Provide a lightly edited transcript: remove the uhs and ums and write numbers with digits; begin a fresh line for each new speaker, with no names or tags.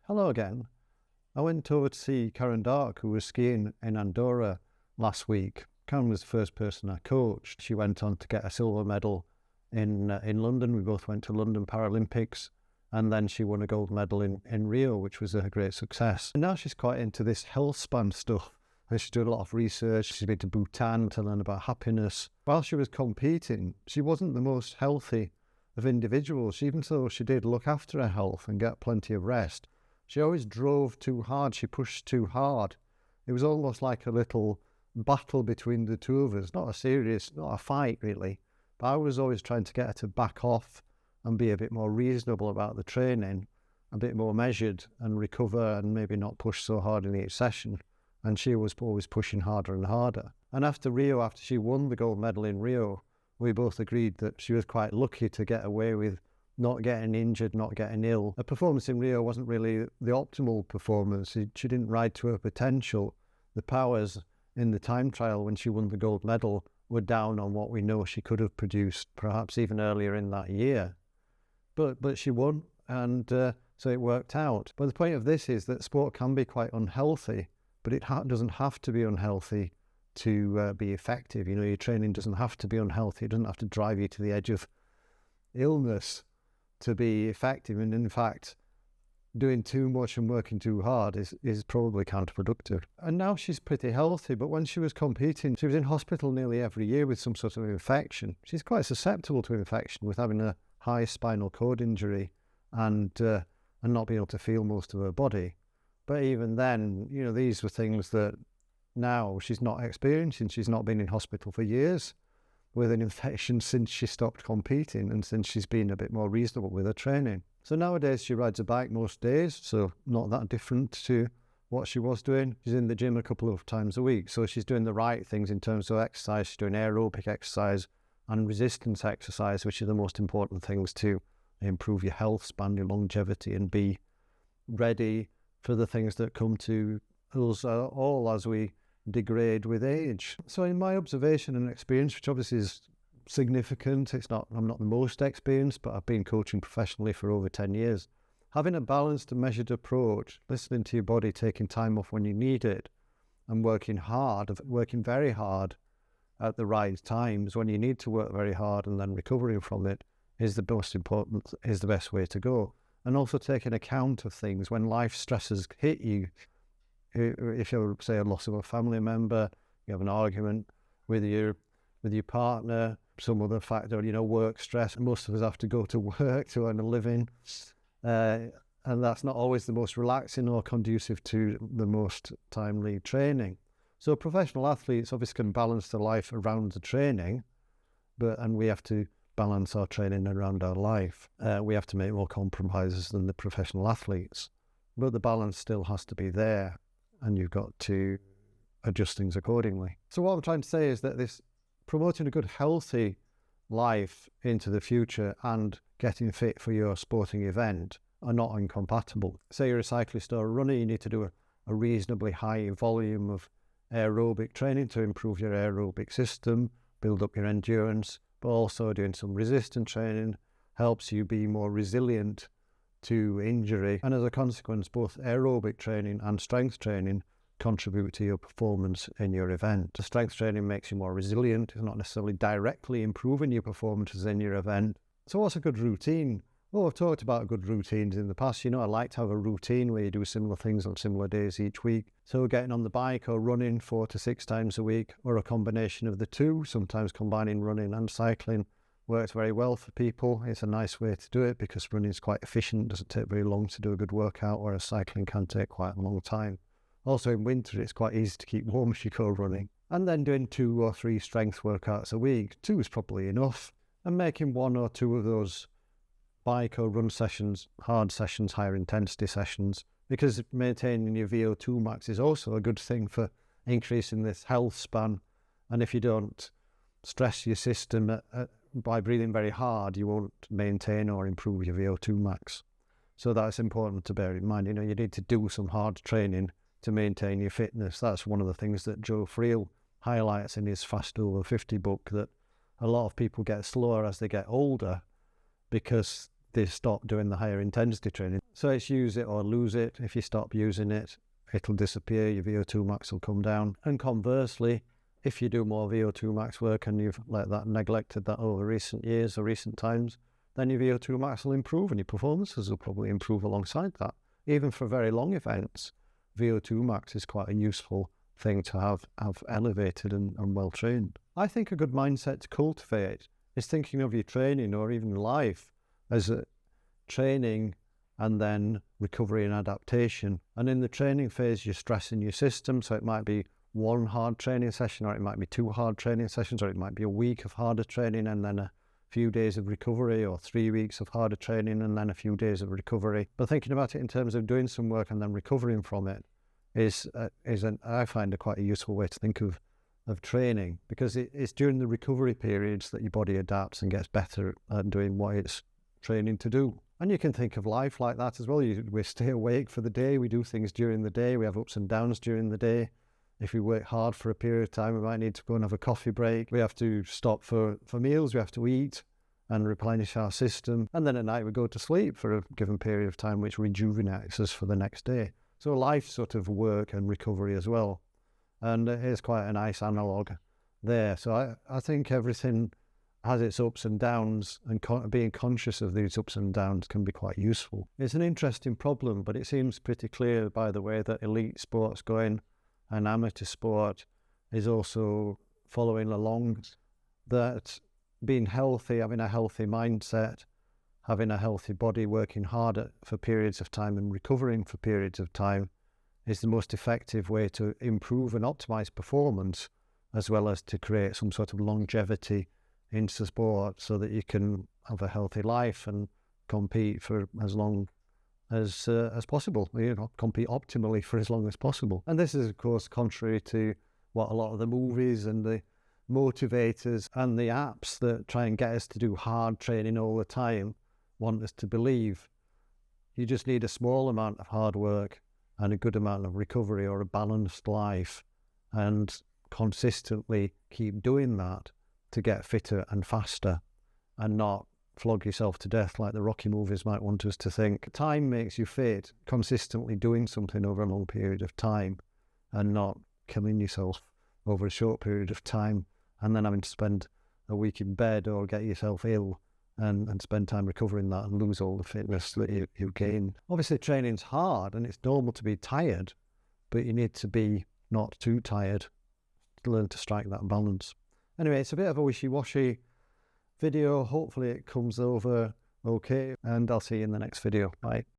Hello again. I went over to see Karen Dark, who was skiing in Andorra last week. Karen was the first person I coached. She went on to get a silver medal in London. We both went to London Paralympics, and then she won a gold medal in Rio, which was a great success. And now she's quite into this health span stuff. And she's doing a lot of research. She's been to Bhutan to learn about happiness. While she was competing, she wasn't the most healthy of individuals. Even though she did look after her health and get plenty of rest, she always drove too hard. She pushed too hard. It was almost like a little battle between the two of us. Not a fight really, but I was always trying to get her to back off and be a bit more reasonable about the training, a bit more measured and recover and maybe not push so hard in each session. And she was always pushing harder and harder. And after Rio, after she won the gold medal in Rio, we both agreed that she was quite lucky to get away with not getting injured, not getting ill. Her performance in Rio wasn't really the optimal performance. She didn't ride to her potential. The powers in the time trial when she won the gold medal were down on what we know she could have produced, perhaps even earlier in that year. But she won, and so it worked out. But the point of this is that sport can be quite unhealthy, but it doesn't have to be unhealthy to be effective. You know, your training doesn't have to be unhealthy. It doesn't have to drive you to the edge of illness to be effective. And in fact, doing too much and working too hard is probably counterproductive. And now she's pretty healthy, but when she was competing, she was in hospital nearly every year with some sort of infection. She's quite susceptible to infection with having a high spinal cord injury and not being able to feel most of her body. But even then, you know, these were things that now she's not experiencing. She's not been in hospital for years with an infection since she stopped competing and since she's been a bit more reasonable with her training. So nowadays she rides a bike most days, so not that different to what she was doing. She's in the gym a couple of times a week, so she's doing the right things in terms of exercise. She's doing aerobic exercise and resistance exercise, which are the most important things to improve your health span, your longevity, and be ready for the things that come to us all as we degrade with age. So in my observation and experience, which obviously is significant, I'm not the most experienced, but I've been coaching professionally for over 10 years. Having a balanced and measured approach, listening to your body, taking time off when you need it, and working very hard at the right times when you need to work very hard, and then recovering from it is the best way to go. And also taking account of things when life stresses hit you. If you say a loss of a family member, you have an argument with your partner, some other factor, you know, work stress. Most of us have to go to work to earn a living, and that's not always the most relaxing or conducive to the most timely training. So professional athletes obviously can balance their life around the training, and we have to balance our training around our life. We have to make more compromises than the professional athletes, but the balance still has to be there, and you've got to adjust things accordingly. So what I'm trying to say is that this promoting a good, healthy life into the future and getting fit for your sporting event are not incompatible. Say you're a cyclist or a runner, you need to do a reasonably high volume of aerobic training to improve your aerobic system, build up your endurance, but also doing some resistance training helps you be more resilient to injury. And as a consequence, both aerobic training and strength training contribute to your performance in your event. The strength training makes you more resilient. It's not necessarily directly improving your performances in your event. So what's a good routine? Well, I've talked about good routines in the past. You know, I like to have a routine where you do similar things on similar days each week. So getting on the bike or running 4 to 6 times a week, or a combination of the two, sometimes combining running and cycling, works very well for people. It's a nice way to do it because running is quite efficient. It doesn't take very long to do a good workout, whereas cycling can take quite a long time. Also in winter, it's quite easy to keep warm as you go running. And then doing 2 or 3 strength workouts a week. 2 is probably enough. And making 1 or 2 of those bike or run sessions, hard sessions, higher intensity sessions, because maintaining your VO2 max is also a good thing for increasing this health span. And if you don't stress your system by breathing very hard, you won't maintain or improve your VO2 max. So that's important to bear in mind. You know, you need to do some hard training to maintain your fitness. That's one of the things that Joe Friel highlights in his Fast Over 50 book, that a lot of people get slower as they get older because they stop doing the higher intensity training. So it's use it or lose it. If you stop using it, it'll disappear, your VO2 max will come down. And conversely, if you do more VO2 max work and you've neglected that over recent years or recent times, then your VO2 max will improve and your performances will probably improve alongside that. Even for very long events, VO2 max is quite a useful thing to have elevated and well trained. I think a good mindset to cultivate is thinking of your training or even life as a training and then recovery and adaptation. And in the training phase, you're stressing your system. So it might be one hard training session, or it might be 2 hard training sessions, or it might be a week of harder training and then a few days of recovery, or 3 weeks of harder training and then a few days of recovery. But thinking about it in terms of doing some work and then recovering from it I find quite a useful way to think of training, because it's during the recovery periods that your body adapts and gets better at doing what it's training to do. And you can think of life like that as well. We stay awake for the day, we do things during the day, we have ups and downs during the day. If we work hard for a period of time, we might need to go and have a coffee break. We have to stop for meals, we have to eat and replenish our system. And then at night we go to sleep for a given period of time, which rejuvenates us for the next day. So life sort of work and recovery as well. And here's quite a nice analogue there. So I think everything has its ups and downs, and being conscious of these ups and downs can be quite useful. It's an interesting problem, but it seems pretty clear by the way that elite sport's going and amateur sport is also following along, that being healthy, having a healthy mindset, having a healthy body, working harder for periods of time and recovering for periods of time is the most effective way to improve and optimize performance, as well as to create some sort of longevity into sport so that you can have a healthy life and compete for as long as possible, compete optimally for as long as possible. And this is, of course, contrary to what a lot of the movies and the motivators and the apps that try and get us to do hard training all the time want us to believe. You just need a small amount of hard work and a good amount of recovery, or a balanced life, and consistently keep doing that to get fitter and faster, and not flog yourself to death like the Rocky movies might want us to think. Time makes you fit, consistently doing something over a long period of time and not killing yourself over a short period of time and then having to spend a week in bed or get yourself ill and spend time recovering that and lose all the fitness that you gain. Obviously training's hard and it's normal to be tired, but you need to be not too tired to learn to strike that balance. Anyway, it's a bit of a wishy-washy video. Hopefully it comes over okay, and I'll see you in the next video. Bye.